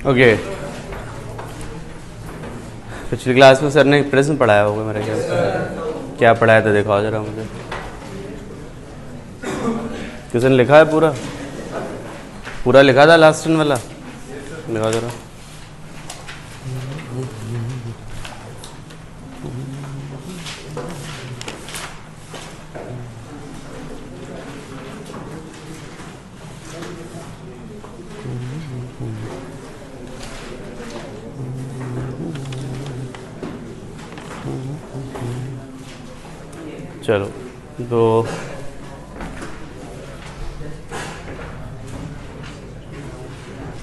Okay, पिछली class में sir ने प्रिज्म पढ़ाया होगा मेरे ख्याल से। क्या पढ़ाया था दिखाओ जरा मुझे। किसने लिखा है पूरा? पूरा लिखा था लास्ट वाला? दिखाओ जरा। चलो तो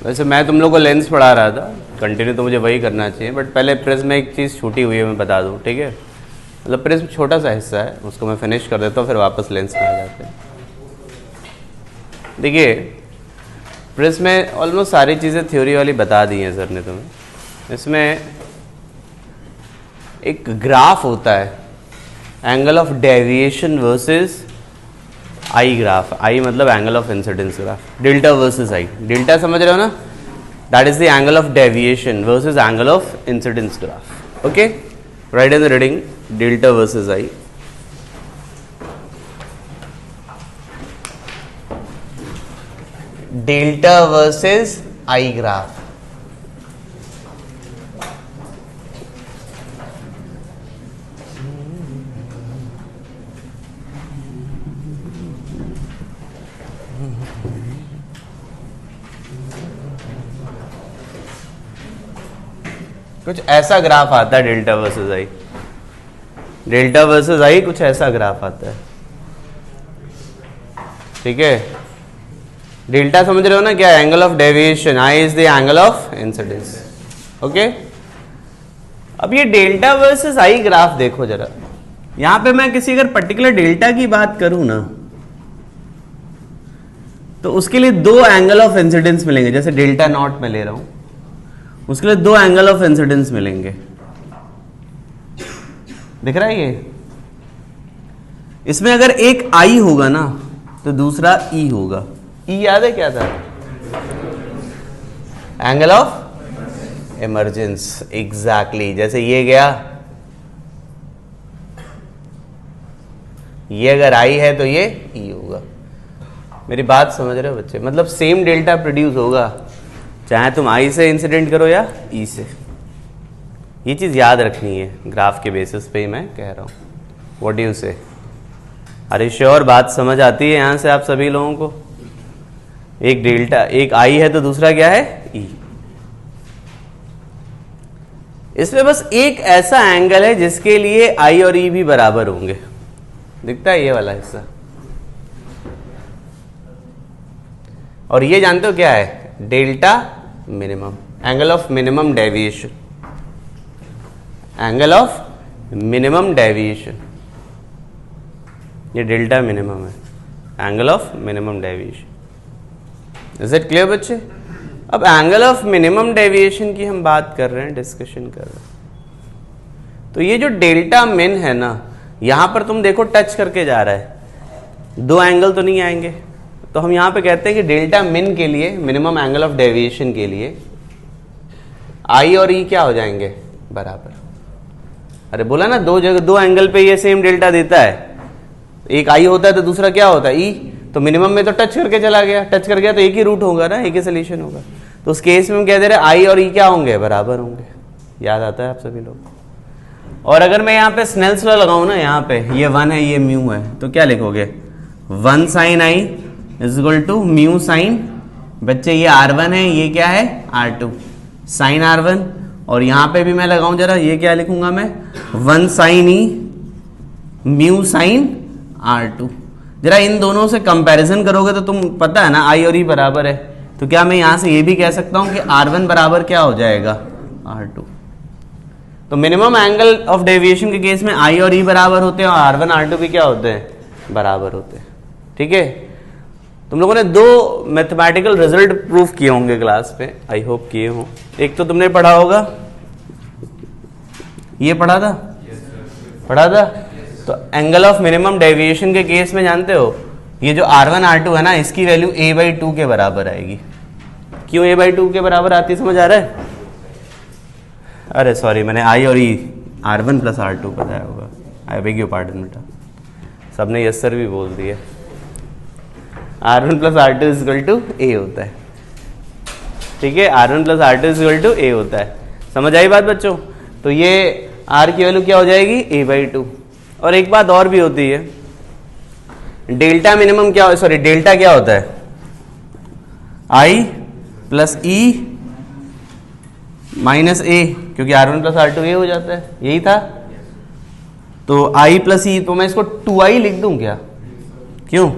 वैसे मैं तुम लोग को लेंस पढ़ा रहा था, कंटिन्यू तो मुझे वही करना चाहिए, बट पहले प्रिज्म में एक चीज़ छूटी हुई है मैं बता दूं, ठीक है? मतलब प्रिज्म छोटा सा हिस्सा है, उसको मैं फिनिश कर देता हूँ, फिर वापस लेंस में आ जाते हैं। देखिए प्रिज्म में ऑलमोस्ट सारी चीज़ें थ्योरी वाली बता दी हैं सर ने तुम्हें। इसमें एक ग्राफ होता है, angle of deviation versus I graph. I मतलब angle of incidence graph. Delta versus I, delta समझ रहे हो ना? That is the angle of deviation versus angle of incidence graph. Okay, right in the reading, delta versus I. Delta versus I graph. कुछ ऐसा graph आता है delta versus I. Delta versus I कुछ ऐसा ग्राफ आता है, ठीक है? डेल्टा समझ रहे हो ना क्या? Angle of deviation, I is the angle of incidence. Okay, अब ये डेल्टा वर्सेस आई ग्राफ देखो जरा। यहां पे मैं किसी अगर पर्टिकुलर डेल्टा की बात करूं ना, तो उसके लिए दो एंगल ऑफ इंसिडेंस मिलेंगे। जैसे डेल्टा नॉट में ले रहा हूं, उसके लिए दो एंगल ऑफ इंसिडेंस मिलेंगे। दिख रहा है ये? इसमें अगर एक आई होगा ना तो दूसरा ई होगा। ई याद है क्या था? Angle of emergence. एग्जैक्टली, जैसे ये गया, ये अगर आई है तो ये ई होगा। मेरी बात समझ रहे हो बच्चे? मतलब सेम डेल्टा प्रोड्यूस होगा चाहे तुम आई से इंसिडेंट करो या ई से। ये चीज़ याद रखनी है, ग्राफ के बेसिस पे ही मैं कह रहा हूँ। व्हाट डू यू से? अरे श्योर, बात समझ आती है यहाँ से आप सभी लोगों को? एक डेल्टा, एक आई है तो दूसरा क्या है? ई। इसमें बस एक ऐसा एंगल है जिसके लिए आई और ई भी बराबर होंगे। दिखता है ये वाला हिस्सा? और ये जानते हो क्या है? Delta minimum, angle of minimum deviation. Angle of minimum deviation, ये डेल्टा मिनिमम है, angle of minimum deviation. Is it clear बच्चे? अब एंगल ऑफ मिनिमम डेविएशन की हम बात कर रहे हैं, डिस्कशन कर रहे हैं। तो ये जो डेल्टा मिन है ना, यहां पर तुम देखो टच करके जा रहा है, दो एंगल तो नहीं आएंगे। तो हम यहां पे कहते हैं कि डेल्टा मिन के लिए, मिनिमम एंगल ऑफ डेविएशन के लिए आई और ई क्या हो जाएंगे? बराबर। अरे बोला ना, दो जगह दो एंगल पे ये सेम डेल्टा देता है, एक आई होता है तो दूसरा क्या होता है? ई। तो मिनिमम में तो टच करके चला गया, टच कर गया तो एक ही रूट होगा ना, एक ही सोल्यूशन होगा। तो उस केस में हम कह दे रहे आई और ई क्या होंगे? बराबर होंगे। याद आता है आप सभी लोग? और अगर मैं यहाँ पे स्नेल्स लॉ लगाऊं ना, यहाँ पे ये 1 है, ये म्यू है, तो क्या लिखोगे? 1 sine I is equal to mu sine, बच्चे ये R1 है, ये क्या है? R2 sign R1। और यहां पे भी मैं लगाऊं जरा, ये क्या लिखूंगा मैं? 1 साइन ई म्यू साइन R2। जरा इन दोनों से कंपैरिजन करोगे तो तुम पता है ना I और E बराबर है, तो क्या मैं यहां से ये भी कह सकता हूं कि R1 बराबर क्या हो जाएगा? R2। तो मिनिमम एंगल ऑफ डेविएशन के केस में I और E बराबर होते हैं और R1 R2 भी क्या होते हैं? बराबर होते हैं। ठीक है, तुम लोगों ने दो मैथमेटिकल रिजल्ट प्रूफ किए होंगे क्लास पे, आई होप किए हो। एक तो तुमने पढ़ा होगा, ये पढ़ा था? पढ़ा था? तो एंगल ऑफ मिनिमम डेविएशन के केस में जानते हो, ये जो R1 R2 है ना, इसकी वैल्यू a/2 के बराबर आएगी। क्यों a बाई टू के बराबर आती है, समझ आ रहा है? अरे सॉरी, मैंने i और e r1 प्लस r2 बताया होगा, आई बेग योर पार्डन बेटा, सबने यस सर भी बोल दिया। r1 plus r2 is equal to a होता है, ठीक है, r1 plus r2 is equal to a होता है। समझ आई बात बच्चों? तो ये r की वैल्यू क्या हो जाएगी, a बाई टू। और एक बात और भी होती है, डेल्टा मिनिमम क्या, सॉरी डेल्टा क्या होता है, i plus e minus a, क्योंकि r1 प्लस r2 a हो जाता है, यही था। तो i प्लस e, तो मैं इसको 2i लिख दूं क्या, क्यों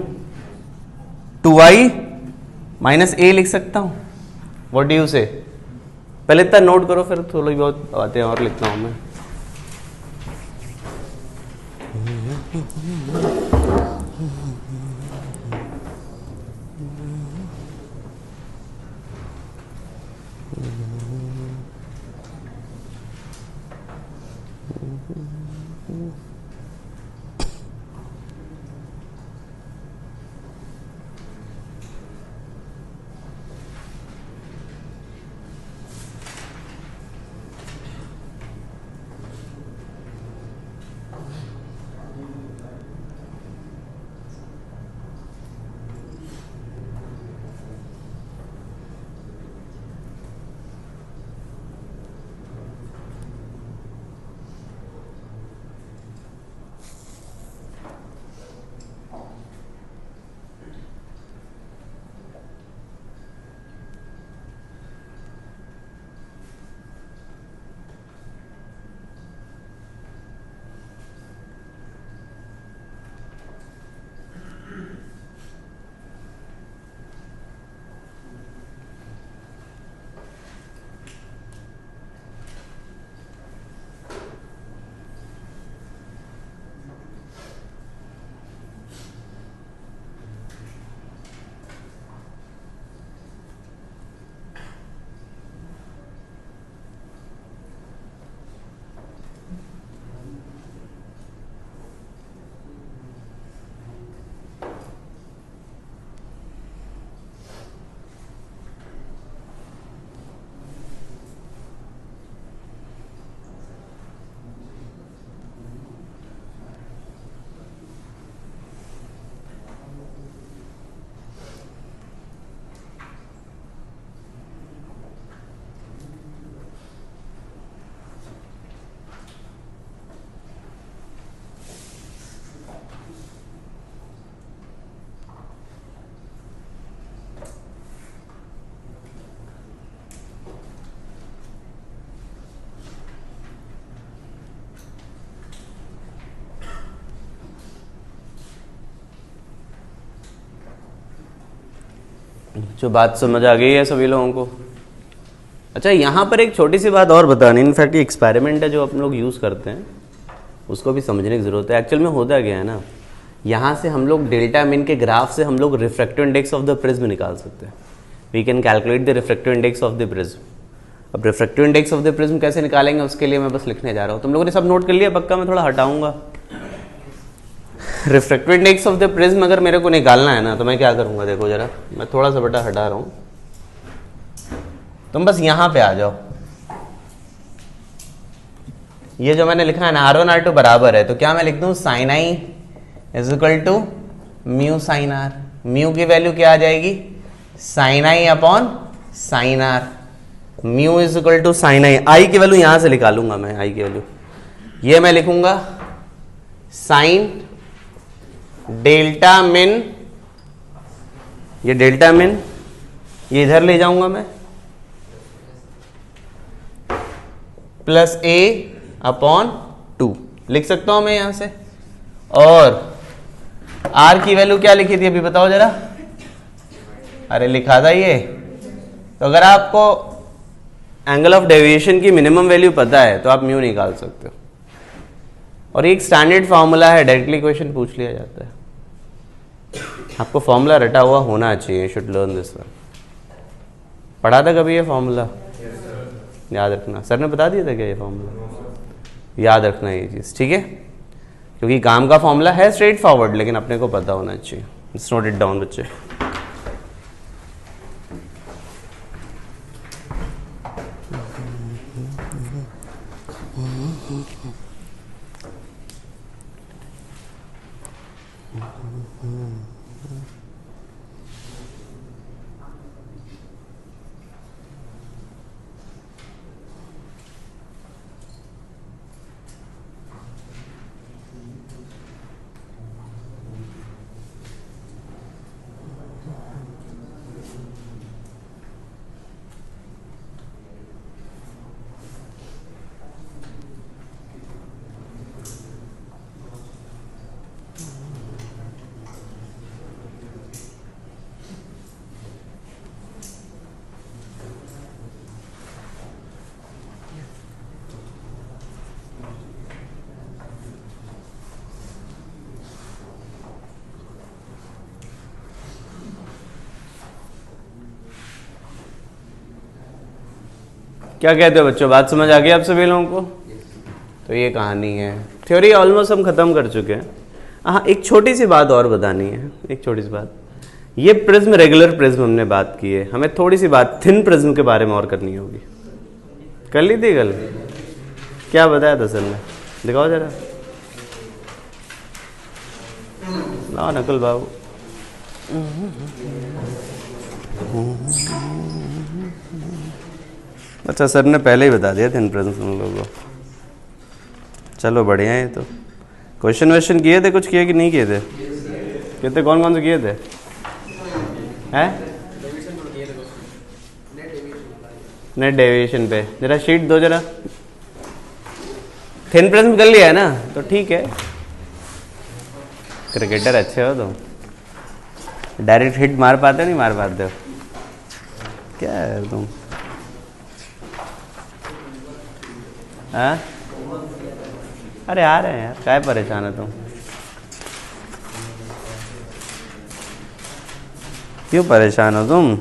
2i माइनस a लिख सकता हूं, व्हाट डू यू से? पहले इतना नोट करो, फिर थोड़ी बहुत बातें और लिखता हूं मैं। जो बात समझ आ गई है सभी लोगों को? अच्छा, यहाँ पर एक छोटी सी बात और बतानी, इनफैक्ट ये एक्सपेरिमेंट है जो अपन लोग यूज़ करते हैं, उसको भी समझने की ज़रूरत है। एक्चुअल में होता क्या है ना, यहाँ से हम लोग डेल्टा मिन के ग्राफ से हम लोग refractive index of the prism निकाल सकते हैं। We can calculate the refractive index of the prism. अब refractive index of the prism कैसे निकालेंगे, उसके लिए मैं बस लिखने जा रहा हूँ। तुम लोगों ने सब नोट कर लिया पक्का? मैं थोड़ा हटाऊंगा। Refractive index of the prism अगर मेरे को निकालना है ना, तो मैं क्या करूंगा, देखो जरा, मैं थोड़ा सा बेटा हटा रहा हूं, तुम बस यहां पे आ जाओ। ये जो मैंने लिखा है ना R1 R2 बराबर है, तो क्या मैं लिख दूं, sine I is equal to mu sine R. Mu की वैल्यू क्या आ जाएगी, sine I upon sine R. Mu is equal to sine I. I की वैल्यू यहां से निकालूंगा मैं, आई की वैल्यू ये मैं लिखूंगा साइन डेल्टा मिन, ये डेल्टा मिन ये इधर ले जाऊंगा मैं, प्लस ए अपॉन 2 लिख सकता हूं मैं यहां से। और आर की वैल्यू क्या लिखी थी अभी बताओ जरा, अरे लिखा था ये। तो अगर आपको एंगल ऑफ डेविएशन की मिनिमम वैल्यू पता है तो आप म्यू निकाल सकते हो। और एक स्टैंडर्ड फॉर्मूला है, डायरेक्टली क्वेश्चन पूछ लिया जाता है। आपको फॉर्मूला रटा हुआ होना चाहिए, शुड लर्न दिस वन। पढ़ा था कभी ये फॉर्मूला? याद रखना, सर ने बता दिया था क्या ये फॉर्मूला? याद रखना ये चीज़, ठीक है? क्योंकि काम का फॉर्मूला है स्ट्रेट फॉरवर्ड, लेकिन अपने को पता होना चाहिए। इट्स नोट इट डाउन बच्चे। क्या कहते हो बच्चों, बात समझ आ गई आप सभी लोगों को? तो ये कहानी है, थ्योरी ऑलमोस्ट हम खत्म कर चुके हैं। हाँ, एक छोटी सी बात और बतानी है, एक छोटी सी बात। ये प्रिज्म, रेगुलर प्रिज्म हमने बात की है, हमें थोड़ी सी बात थिन प्रिज्म के बारे में और करनी होगी। कर ली थी कल? क्या बताया था सर ने, दिखाओ जरा। लाओ नकुल बाबू। अच्छा, सर ने पहले ही बता दिया थिन प्रिज्म तुम लोगों को। चलो बढ़िया है। तो क्वेश्चन वेश्चन किए थे, कुछ किए कि नहीं किए थे? कितने, कौन कौन से किए थे? हैं? नेट डेविएशन पे जरा शीट दो जरा। थिन प्रिज्म कर लिया है ना, तो ठीक है। क्रिकेटर अच्छे हो तुम, डायरेक्ट हिट मार पाते हो नहीं मार पाते हो? क्या है तुम? हाँ, अरे आ रहे हैं यार, क्या परेशान है तुम? क्यों परेशान हो तुम?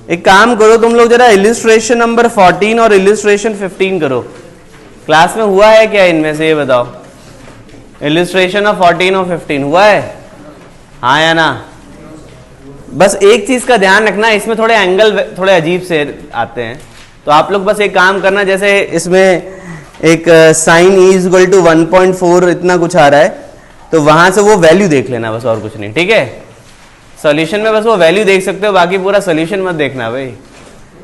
एक काम करो तुम लोग, जरा इलिस्ट्रेशन नंबर 14 और इलिस्ट्रेशन 15 करो। क्लास में हुआ है क्या इनमें से, ये बताओ। इलिस्ट्रेशन ऑफ 14 और 15 हुआ है? हाँ या ना? बस एक चीज का ध्यान रखना, इसमें थोड़े एंगल थोड़े अजीब से आते हैं, तो आप लोग बस एक काम करना, जैसे इसमें एक sine e is equal to 1.4 इतना कुछ आ रहा है, तो वहां से वो वैल्यू देख लेना बस, और कुछ नहीं, ठीक है? सॉल्यूशन में बस वो वैल्यू देख सकते हो, बाकी पूरा सॉल्यूशन मत देखना भाई।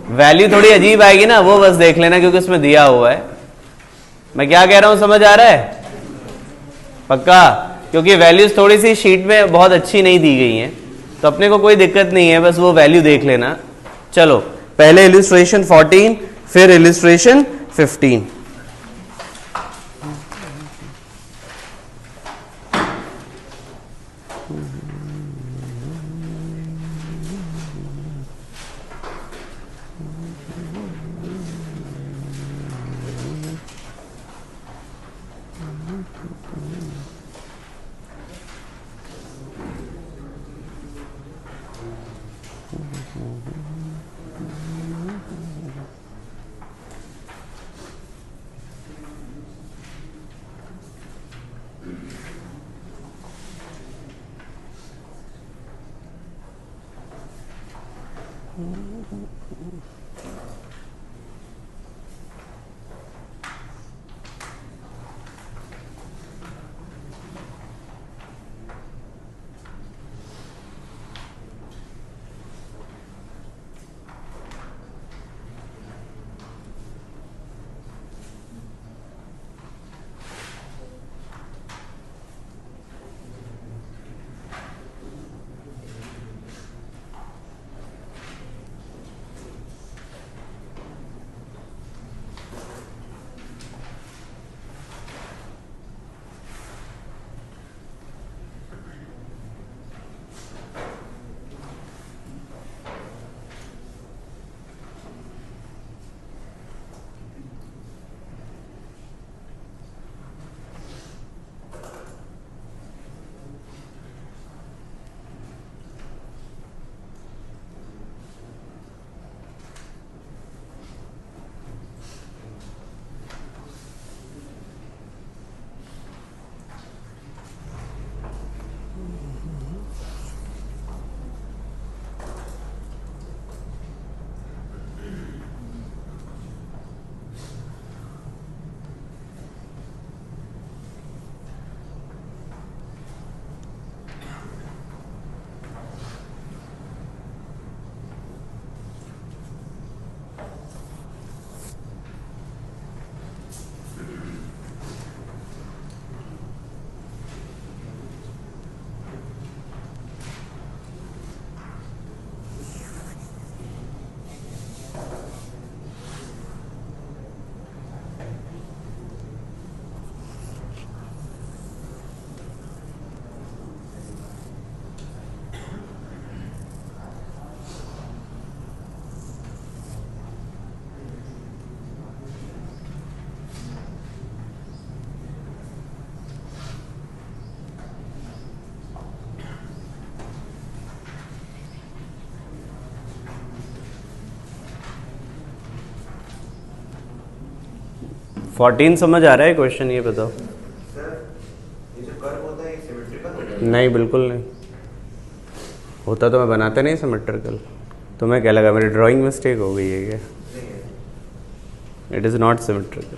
वैल्यू थोड़ी अजीब आएगी ना, वो बस देख लेना, क्योंकि उसमें दिया हुआ है। मैं क्या कह रहा हूं समझ आ रहा है? पक्का? क्योंकि वैल्यूज थोड़ी सी शीट में बहुत अच्छी नहीं दी गई हैं, तो अपने को कोई दिक्कत नहीं है, बस वो वैल्यू देख लेना। चलो, पहले इलिस्ट्रेशन 14, फिर इलिस्ट्रेशन 15। 14 समझ आ रहा है क्वेश्चन, ये बताओ। सर ये जो कर्व होता है ये सिमेट्रिकल होता है? नहीं, बिल्कुल नहीं होता, तो मैं बनाता नहीं सिमेट्रिकल। तुम्हें क्या लगा मेरी ड्राइंग मिस्टेक हो गई है क्या? नहीं है। It is not symmetrical.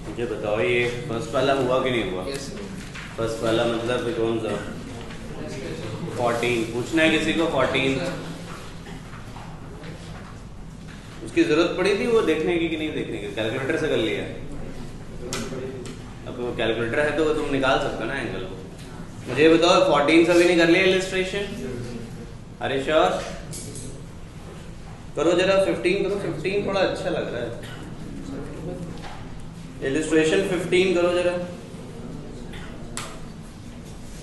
मुझे बताओ ये फर्स्ट वाला हुआ कि नहीं हुआ? फर्स्ट वाला मतलब कौन सा? 14 पूछना है किसी को? 14 उसकी जरूरत पड़ी थी वो देखने की कि नहीं देखने की? कैलकुलेटर से कर लिया? अब वो कैलकुलेटर है तो वो तुम निकाल सकते हो ना एंगल को। मुझे बताओ 14 सभी ने कर लिया इलस्ट्रेशन? अरे श्योर करो जरा। 15 करो, 15 थोड़ा अच्छा लग रहा है। इलस्ट्रेशन 15 करो जरा।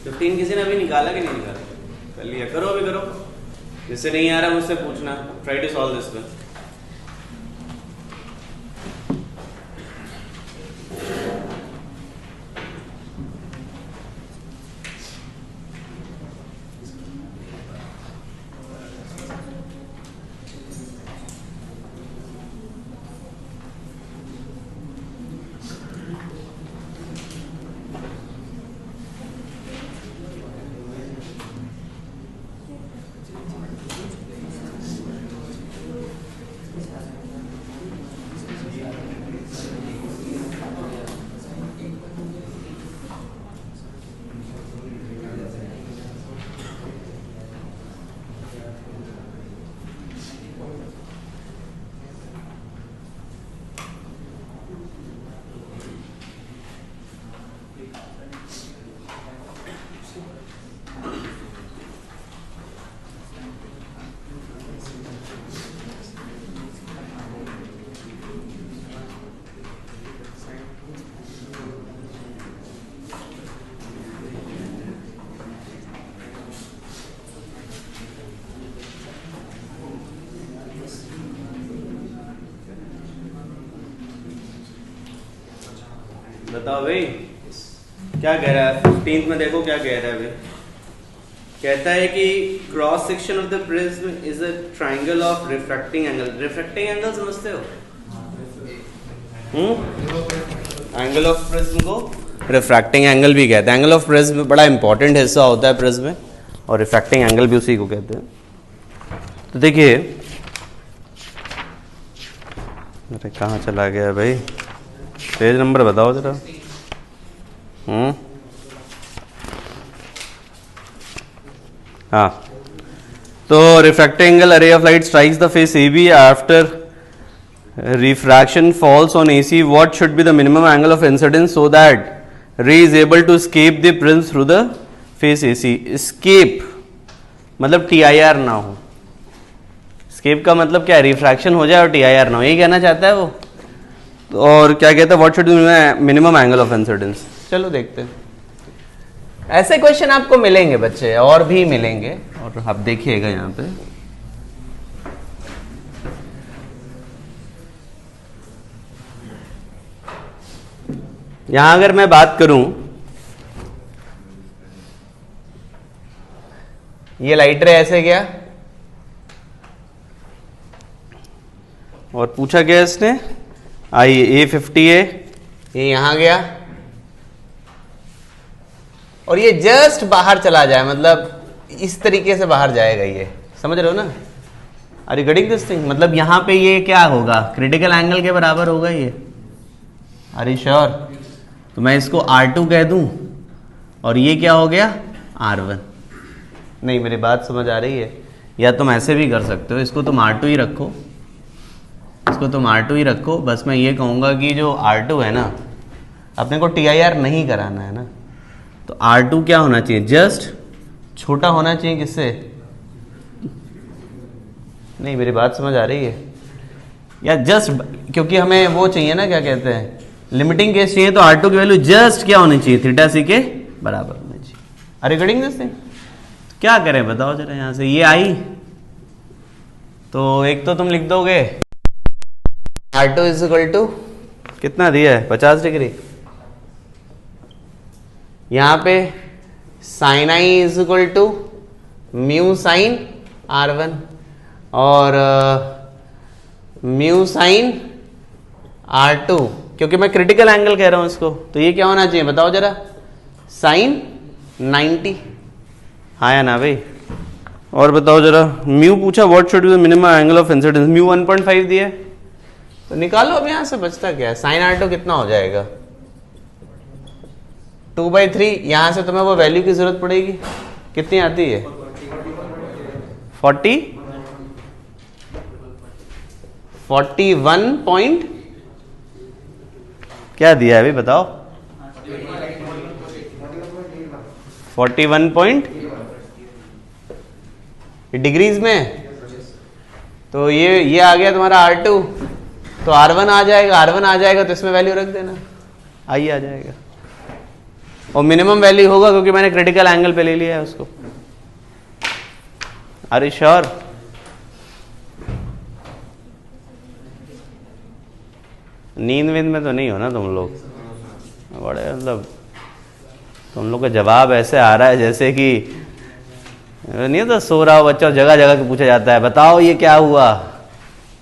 15 किसी ने अभी निकाला कि नहीं निकाला? कर लिया? करो अभी करो। जिससे नहीं आ रहा मुझसे पूछना। Try to solve this one. बताओ भाई क्या कह रहा है 15th में, देखो क्या कह रहा है भाई। कहता है कि cross section of the prism is a triangle of refracting angle. Refracting angle समझते हो? एंगल ऑफ प्रिज्म को रिफ्रैक्टिंग एंगल भी कहते हैं। एंगल ऑफ प्रिज्म बड़ा इंपॉर्टेंट हिस्सा होता है प्रिज्म में, और रिफ्रैक्टिंग एंगल भी उसी को कहते हैं। तो देखिए, अरे कहाँ चला गया भाई, पेज नंबर बताओ जरा। हाँ, तो रिफ्रैक्टिंग एंगल, अरे of light strikes the face AB after refraction falls on AC, what should be the minimum angle of incidence so that ray is able to escape the prism through the face AC? escape मतलब TIR ना हो। escape का मतलब क्या है? Refraction हो जाए और TIR ना हो, यही कहना चाहता है वो। और क्या कहता है, what should be minimum angle of incidence? चलो देखते हैं। ऐसे क्वेश्चन आपको मिलेंगे बच्चे, और भी मिलेंगे, और आप देखिएगा यहाँ पे। यहां अगर मैं बात करूं, ये लाइट रे ऐसे गया और पूछा गया इसने A50 है, ये यहां गया और ये जस्ट बाहर चला जाए, मतलब इस तरीके से बाहर जाएगा, ये समझ रहे हो ना? Are you getting this thing? मतलब यहां पे ये क्या होगा, क्रिटिकल एंगल के बराबर होगा ये। Are you sure? तो मैं इसको R2 कह दूं और ये क्या हो गया R1। नहीं, मेरी बात समझ आ रही है? या तुम ऐसे भी कर सकते हो, इसको तुम R2 ही रखो, इसको तुम R2 ही रखो। बस मैं ये कहूँगा कि जो R2 है ना, अपने को TIR नहीं कराना है ना, तो R2 क्या होना चाहिए, जस्ट छोटा होना चाहिए किससे? नहीं, मेरी बात समझ आ रही है? या जस्ट, क्योंकि हमें वो चाहिए ना, क्या कहते हैं, लिमिटिंग केस चाहिए, तो R2 की वैल्यू जस्ट क्या होनी चाहिए, थीटा सी के बराबर होनी चाहिए। अरे कटिंग दिस थिंग, क्या करें बताओ जरा। यहां से ये आई तो एक तो तुम लिख दोगे R2 इज इक्वल टू कितना दिया है, 50 डिग्री। यहां पे sine I is equal to mu sine R1 और म्यू साइन R2, क्योंकि मैं क्रिटिकल एंगल कह रहा हूं इसको, तो ये क्या होना चाहिए बताओ जरा, साइन 90। हाँ या ना भाई? और बताओ जरा, म्यू पूछा what should be the minimum angle of incidence, mu 1.5 दिया है, तो निकालो अब यहां से बचता क्या है, साइन R2 कितना हो जाएगा 2/3। यहां से तुम्हें वो वैल्यू की जरूरत पड़ेगी, कितनी आती है 41 पॉइंट क्या दिया है अभी बताओ, 41 पॉइंट डिग्रीज में। तो ये आ गया तुम्हारा R2, तो R1 आ जाएगा, R1 आ जाएगा तो इसमें वैल्यू रख देना, आई आ जाएगा। और मिनिमम वैल्यू होगा क्योंकि मैंने क्रिटिकल एंगल पे ले लिया है उसको। Are you sure? नींद वींद में तो नहीं हो ना तुम लोग? बड़े मतलब तुम लोग का जवाब ऐसे आ रहा है जैसे कि नहीं तो सो रहा हो बच्चा, जगह जगह के पूछा जाता है बताओ ये क्या हुआ,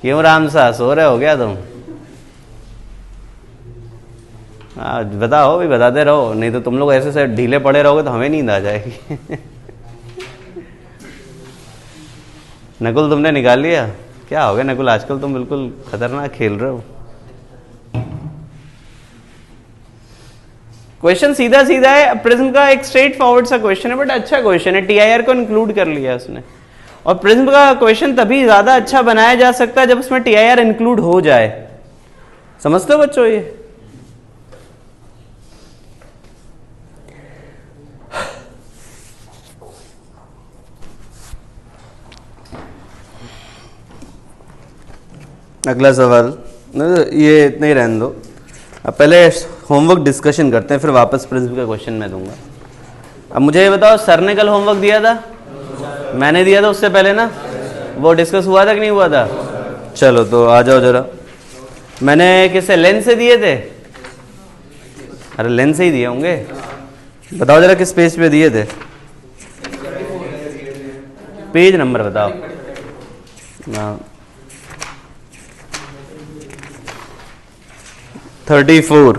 क्यों राम सा सो रहे हो क्या तुम? बताओ भाई, बताते रहो, नहीं तो तुम लोग ऐसे से ढीले पड़े रहोगे तो हमें नींद आ जाएगी। नकुल तुमने निकाल लिया? क्या हो गया नकुल, आजकल तुम बिल्कुल खतरनाक खेल रहे हो। क्वेश्चन सीधा सीधा है, प्रिज्म का एक स्ट्रेट फॉरवर्ड सा क्वेश्चन है, बट अच्छा क्वेश्चन है, TIR को इंक्लूड कर लिया उसने। और प्रिज्म का क्वेश्चन तभी ज्यादा अच्छा बनाया जा सकता है जब उसमें TIR इंक्लूड हो जाए। समझते हो बच्चों? ये अगला सवाल, ये इतना ही रहने दो, अब पहले होमवर्क डिस्कशन करते हैं, फिर वापस प्रिज्म का क्वेश्चन मैं दूंगा। अब मुझे ये बताओ, सर ने कल होमवर्क दिया था? मैंने दिया था उससे पहले ना, वो डिस्कस हुआ था कि नहीं हुआ था? चलो तो आ जाओ जरा। मैंने किसे लेंस से दिए थे? अरे लेंस से ही दिए होंगे, बताओ जरा किस पेज पे दिए थे, पेज नंबर बताओ। हाँ 34।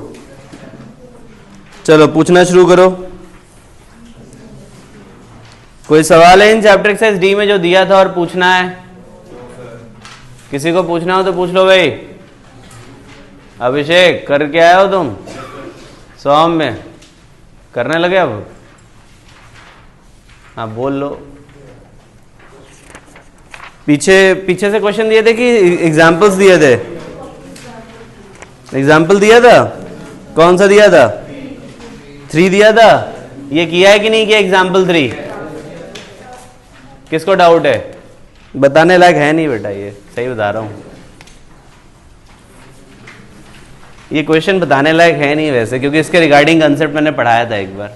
चलो पूछना शुरू करो। कोई सवाल है इन चैप्टर एक्सरसाइज डी में जो दिया था और पूछना है? किसी को पूछना हो तो पूछ लो भाई। अभिषेक करके आए हो तुम? सौम्य करने लगे अब? हाँ बोल लो। पीछे से क्वेश्चन दिए थे कि एग्जाम्पल्स दिए थे? एग्जाम्पल दिया था, कौन सा दिया था? 3 दिया था। ये किया है कि नहीं किया एग्जाम्पल 3? किसको डाउट है? बताने लायक है नहीं बेटा, ये सही बता रहा हूं, ये क्वेश्चन बताने लायक है नहीं वैसे, क्योंकि इसके रिगार्डिंग कंसेप्ट मैंने पढ़ाया था एक बार।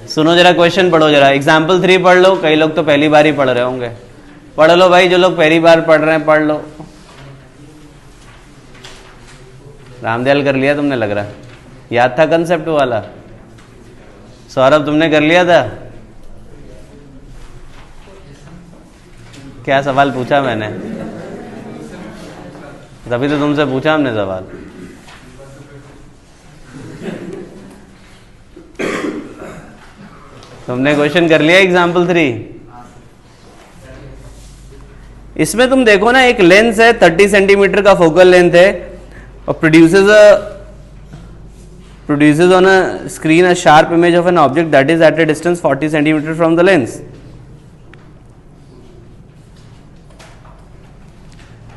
सुनो जरा, क्वेश्चन पढ़ो जरा, एग्जाम्पल 3 पढ़ लो। कई लोग तो पहली बार ही पढ़ रहे होंगे, पढ़ लो भाई, जो लोग पहली बार पढ़ रहे हैं पढ़ लो। रामदयाल कर लिया तुमने लग रहा, याद था कंसेप्ट वाला? सौरभ तुमने कर लिया था? क्या सवाल पूछा मैंने? तभी तो तुमसे पूछा हमने सवाल। तुमने क्वेश्चन कर लिया एग्जाम्पल 3? इसमें तुम देखो ना, एक लेंस है 30 सेंटीमीटर का फोकल लेंथ है और produces on a screen a sharp image of an object that is at a distance 40 centimeter from the lens.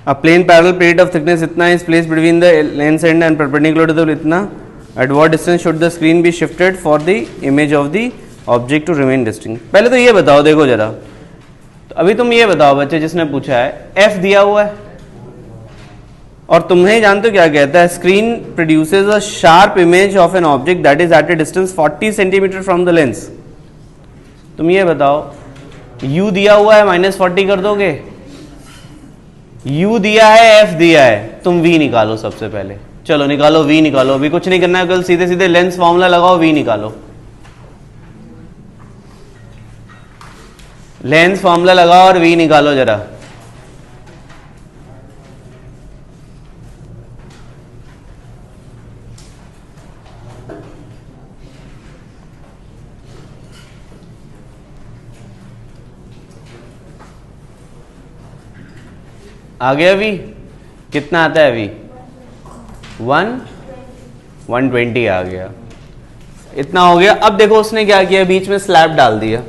A plane parallel plate of thickness इतना is placed between the lens end and perpendicular to the इतना. At what distance should the screen be shifted for the image of the object to remain distinct? पहले तो ये बताओ, देखो जरा, तो अभी तुम ये बताओ बच्चे जिसने पूछा है, F दिया हुआ है और तुम्हें जानते हो क्या कहता है? Screen produces a sharp image of an object that is at a distance 40 centimetre from the lens. तुम ये बताओ, U दिया हुआ है, -40 कर दोगे? U दिया है, F दिया है, तुम V निकालो सबसे पहले। चलो निकालो, V निकालो। अभी कुछ नहीं करना है, कल सीधे सीधे लेंस फॉर्मूला लगाओ, V निकालो। लेंस फॉर्मूला लगाओ और V निकालो जरा। आ गया V? कितना आता है V? 120 आ गया। इतना हो गया। अब देखो उसने क्या किया, बीच में स्लैब डाल दिया।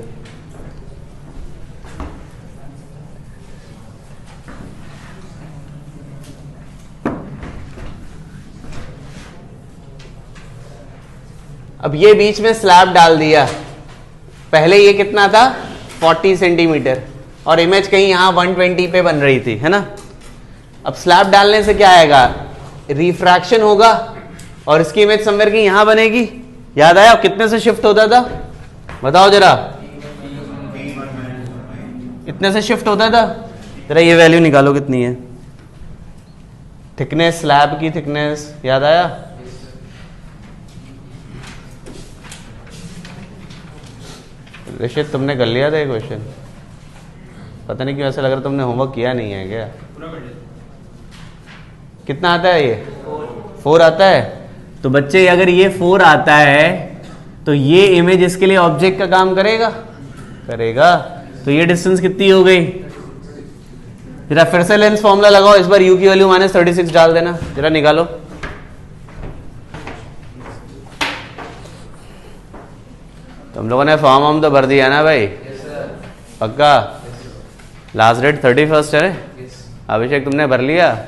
अब ये बीच में स्लैब डाल दिया। पहले ये कितना था? 40 सेंटीमीटर और इमेज कहीं यहां 120 पे बन रही थी, है ना? अब स्लैब डालने से क्या आएगा? रिफ्रैक्शन होगा और इसकी इमेज समवेयर की यहां बनेगी। याद आया कितने से शिफ्ट होता था? बताओ जरा। इतने से शिफ्ट होता था। जरा ये वैल्यू निकालो कितनी है? थिकनेस, स्लैब की थिकनेस, याद आया? ऋषित तुमने कर लिया था ये क्वेश्चन? पता नहीं क्यों ऐसा लग रहा तुमने होमवर्क किया नहीं है क्या? कितना आता है ये? 4 आता है। तो बच्चे अगर ये 4 आता है तो ये इमेज इसके लिए ऑब्जेक्ट का काम करेगा? करेगा। तो ये डिस्टेंस कितनी हो गई? जरा फिर से लेंस फॉर्मूला लगाओ, इस बार u की वैल्यू -36 डाल देना। जरा निकालो। तुम लोगों ने फॉर्म तो भर दिया ना भाई? पक्का? लास्ट डेट 31 है। अभिषेक तुमने भर लिया?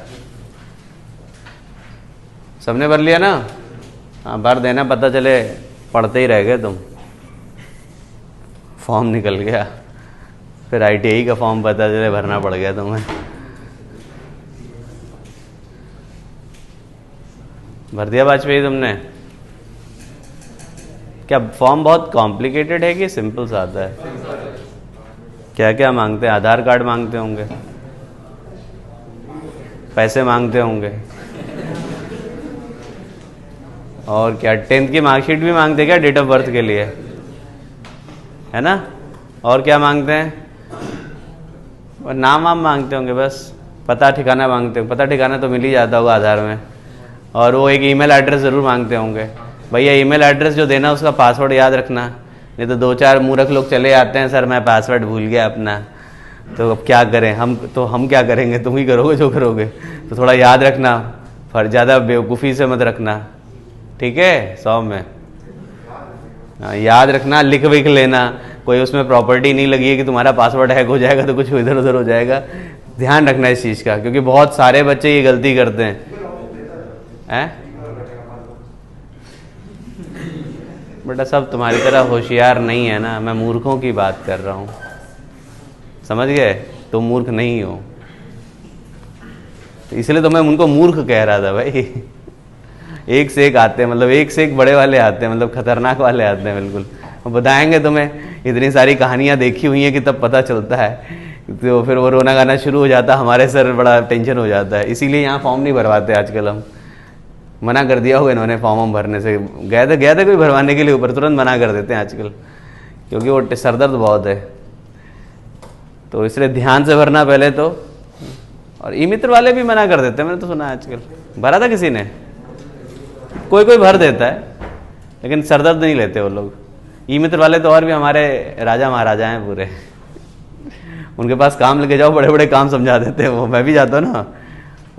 सबने भर लिया ना? हाँ भर देना, पता चले पढ़ते ही रह गए तुम। फॉर्म निकल गया, फिर ITI का फॉर्म पता चले भरना पड़ गया तुम्हें। भर दिया वाजपेयी तुमने? क्या फॉर्म बहुत कॉम्प्लिकेटेड है कि सिंपल सा आता है? क्या क्या मांगते हैं? आधार कार्ड मांगते होंगे, पैसे मांगते होंगे, और क्या 10th की मार्कशीट भी मांगते क्या डेट ऑफ बर्थ के लिए, है ना? और क्या मांगते हैं? और नाम वाम मांगते होंगे, बस पता ठिकाना मांगते हो। पता ठिकाना तो मिल ही जाता होगा आधार में। और वो एक ईमेल एड्रेस ज़रूर मांगते होंगे। भैया ईमेल एड्रेस जो देना उसका पासवर्ड याद रखना, नहीं तो 2-4 मूर्ख लोग चले आते हैं, सर मैं पासवर्ड भूल गया अपना। तो अब क्या करें हम क्या करेंगे, तुम ही करोगे जो करोगे। तो थोड़ा याद रखना, पर ज़्यादा बेवकूफ़ी से मत रखना, ठीक है? 100 में याद रखना, लिख विख लेना। कोई उसमें प्रॉपर्टी नहीं लगी है कि तुम्हारा पासवर्ड हैक हो जाएगा तो कुछ इधर उधर हो जाएगा। ध्यान रखना इस चीज़ का, क्योंकि बहुत सारे बच्चे ये गलती करते हैं। बेटा सब तुम्हारी तरह होशियार नहीं है ना, मैं मूर्खों की बात कर रहा हूँ, समझ गए? तुम मूर्ख नहीं हो, इसलिए तो मैं उनको मूर्ख कह रहा था भाई। एक से एक आते हैं, मतलब एक से एक बड़े वाले आते हैं, मतलब खतरनाक वाले आते हैं बिल्कुल। वो बताएंगे तुम्हें, इतनी सारी कहानियां देखी हुई हैं कि तब पता चलता है। तो फिर वो रोना गाना शुरू हो जाता, हमारे सर बड़ा टेंशन हो जाता है। इसीलिए यहाँ फॉर्म नहीं भरवाते आजकल। हम मना कर दिया होगा इन्होंने फॉर्म भरने से। गए थे कोई भरवाने के लिए ऊपर, तुरंत मना कर देते हैं आजकल, क्योंकि वो सरदर्द बहुत है। तो इसलिए ध्यान से भरना पहले तो। और ई मित्र वाले भी मना कर देते हैं, मैंने तो सुना आजकल। भरा था किसी ने? कोई भर देता है, लेकिन सरदर्द नहीं लेते वो लोग। ई मित्र वाले तो और भी हमारे राजा महाराजा हैं पूरे। उनके पास काम लेके जाओ, बड़े बड़े काम समझा देते हैं वो। मैं भी जाता हूँ ना,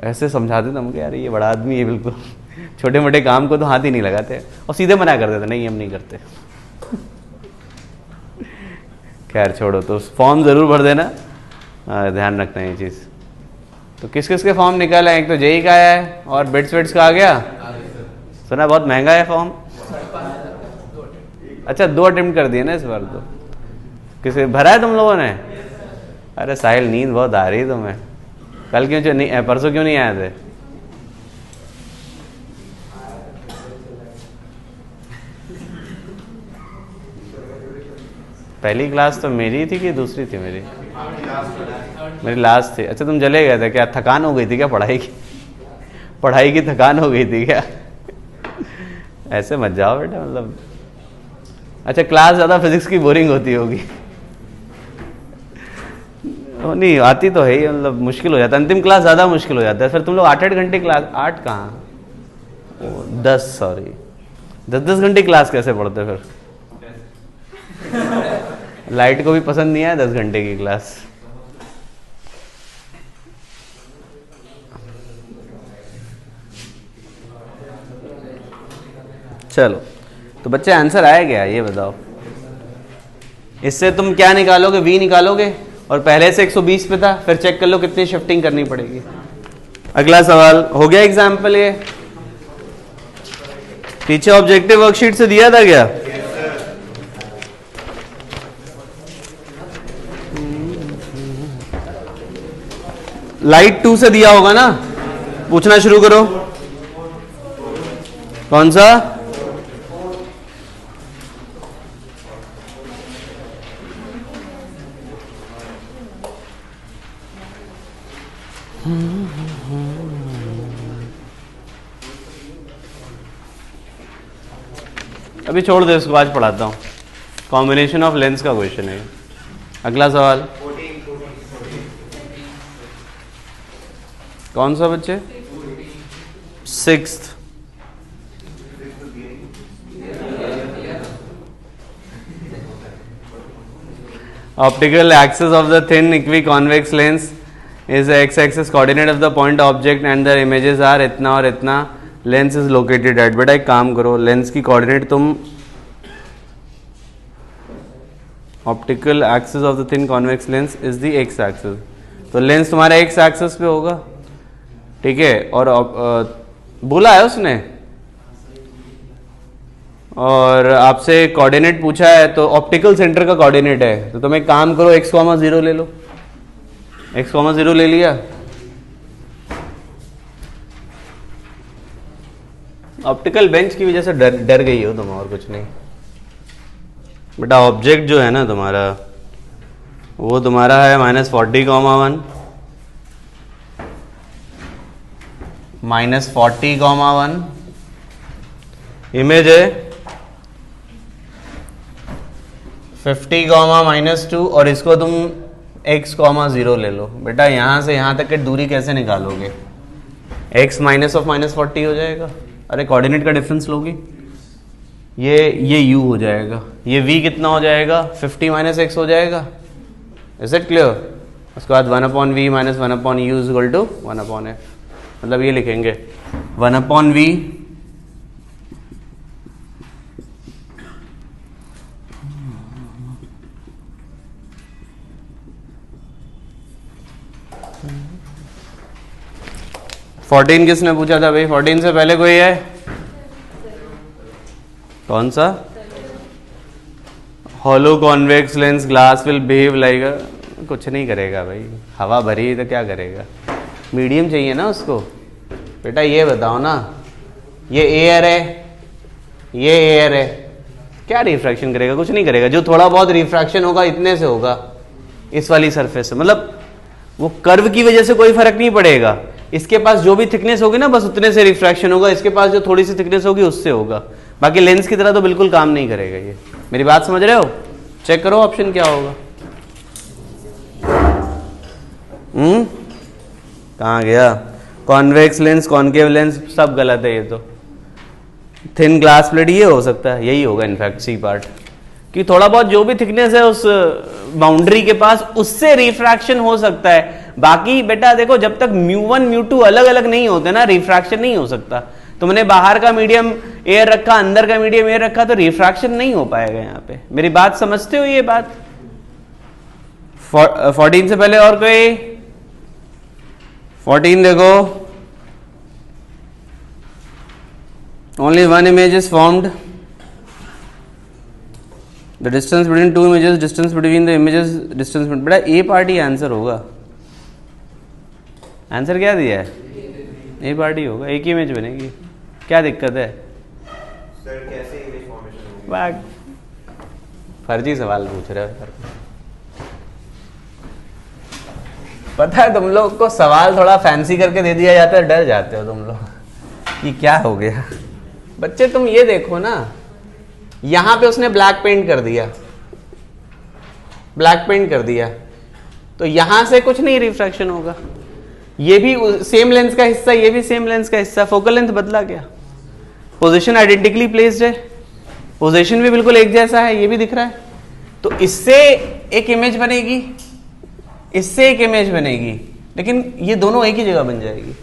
ऐसे समझा देता हूँ, यार ये बड़ा आदमी है बिल्कुल। छोटे मोटे काम को तो हाथ ही नहीं लगाते और सीधे मना कर देते, नहीं हम नहीं करते। खैर छोड़ो, तो फॉर्म ज़रूर भर देना, ध्यान रखना ये चीज़। तो किस किस के फॉर्म निकाला है? एक तो जेई का आया है, और बिट्स विट्स का आ गया। सुना बहुत महंगा है फॉर्म। अच्छा 2 अटेम्प्ट कर दिए ना इस बार तो। किसे भरा है तुम लोगों ने? अरे साहिल नींद बहुत आ रही है तुम्हें। कल क्यों नहीं, परसों क्यों नहीं आए थे? पहली क्लास तो मेरी थी कि दूसरी थी? मेरी लास्ट थी। अच्छा तुम चले गए थे क्या? थकान हो गई थी क्या पढ़ाई की थकान हो गई थी क्या? ऐसे मत जाओ बेटा, मतलब अच्छा क्लास ज़्यादा फिजिक्स की बोरिंग होती होगी। नहीं आती तो है ही, मतलब मुश्किल हो जाता है। अंतिम क्लास ज़्यादा मुश्किल हो जाता है। फिर तुम लोग 8-8 घंटे क्लास, 8 कहाँ, 10 घंटे क्लास कैसे पढ़ते फिर? लाइट को भी पसंद नहीं आया 10 घंटे की क्लास। चलो तो बच्चे आंसर आया क्या ये बताओ? इससे तुम क्या निकालोगे? v निकालोगे, और पहले से 120 पे था, फिर चेक कर लो कितनी शिफ्टिंग करनी पड़ेगी। अगला सवाल हो गया एग्जाम्पल। ये पीछे ऑब्जेक्टिव वर्कशीट से दिया था क्या? लाइट 2 से दिया होगा ना? पूछना शुरू करो। कौन सा? अभी छोड़ दे इसको, आज पढ़ाता हूँ। कॉम्बिनेशन ऑफ लेंस का क्वेश्चन है। अगला सवाल कौन सा बच्चे? 6th। Optical axis of the thin equiconvex lens is the x-axis coordinate of the point object and their images are इतना और इतना. Lens is located at. बेटा एक काम करो, लेंस की कोऑर्डिनेट तुम optical axis of the thin convex lens is the x axis, तो लेंस तुम्हारा एक्स एक्सिस पे होगा, ठीक है. और बोला है उसने, और आपसे कोऑर्डिनेट पूछा है तो ऑप्टिकल सेंटर का कोऑर्डिनेट है, तो तुम एक काम करो x,0 ले लो. x,0 ले लिया, ऑप्टिकल बेंच की वजह से डर गई हो तुम, और कुछ नहीं बेटा. ऑब्जेक्ट जो है ना तुम्हारा, वो तुम्हारा है -40,1 -40,1 इमेज है 50, -2 और इसको तुम x, 0 ले लो। बेटा यहां से यहां तक की दूरी कैसे निकालोगे? x -40 हो जाएगा। अरे कोऑर्डिनेट का डिफरेंस लोगे, ये u हो जाएगा, ये v कितना हो जाएगा? 50 - x हो जाएगा। Is it clear? उसके बाद 1/v - 1/u is equal to 1/f। मतलब ये लिखेंगे 1/v फोर्टीन किसने पूछा था भाई? 14 से पहले कोई है? कौन सा? Hollow convex lens glass will behave like, कुछ नहीं करेगा भाई, हवा भरी तो क्या करेगा? मीडियम चाहिए ना उसको। बेटा ये बताओ ना, ये एयर है, ये एयर है, क्या रिफ्रैक्शन करेगा? कुछ नहीं करेगा। जो थोड़ा बहुत रिफ्रैक्शन होगा इतने से होगा, इस वाली सरफेस से। मतलब वो कर्व की वजह से कोई फर्क नहीं पड़ेगा। इसके पास जो भी थिकनेस होगी ना, बस उतने से रिफ्रैक्शन होगा। इसके पास जो थोड़ी सी थिकनेस होगी उससे होगा। बाकी लेंस की तरह तो बिल्कुल काम नहीं करेगा ये। मेरी बात समझ रहे हो? चेक करो ऑप्शन क्या होगा। कहाँ गया? कॉन्वेक्स लेंस, कॉनकेव लेंस, सब गलत है ये तो। थिन ग्लास प्लेट ये हो सकता है, यही होगा इनफैक्ट सी पार्ट, कि थोड़ा बहुत जो भी थिकनेस है उस बाउंड्री के पास, उससे रिफ्रैक्शन हो सकता है। बाकी बेटा देखो, जब तक μ1 μ2 अलग अलग नहीं होते ना, रिफ्रैक्शन नहीं हो सकता। तुमने बाहर का मीडियम एयर रखा, अंदर का मीडियम एयर रखा, तो रिफ्रैक्शन नहीं हो पाएगा यहाँ पे। मेरी बात समझते हो ये बात? 14 से पहले और कोई? 14 देखो, only one image is formed, the distance between two images, distance between the images, distance between, बेटा ए पार्ट ही आंसर होगा। आंसर क्या दिया है? ए पार्ट ही होगा, एक ही इमेज बनेगी। क्या दिक्कत है? सर कैसे इमेज फॉर्मेशन होगी? बाग फर्जी सवाल पूछ रहे हो। पता है तुम लोग को सवाल थोड़ा फैंसी करके दे दिया जाता है, डर जाते हो तुम लोग कि क्या हो गया। बच्चे तुम ये देखो ना, यहां पे उसने ब्लैक पेंट कर दिया, ब्लैक पेंट कर दिया, तो यहां से कुछ नहीं रिफ्रैक्शन होगा। ये भी सेम लेंस का हिस्सा, ये भी सेम लेंस का हिस्सा, फोकल लेंथ बदला क्या? पोजीशन आइडेंटिकली प्लेस्ड है, पोजीशन भी बिल्कुल एक जैसा है, ये भी दिख रहा है। तो इससे एक इमेज बनेगी, इससे एक इमेज बनेगी, लेकिन ये दोनों एक ही जगह बन जाएगी,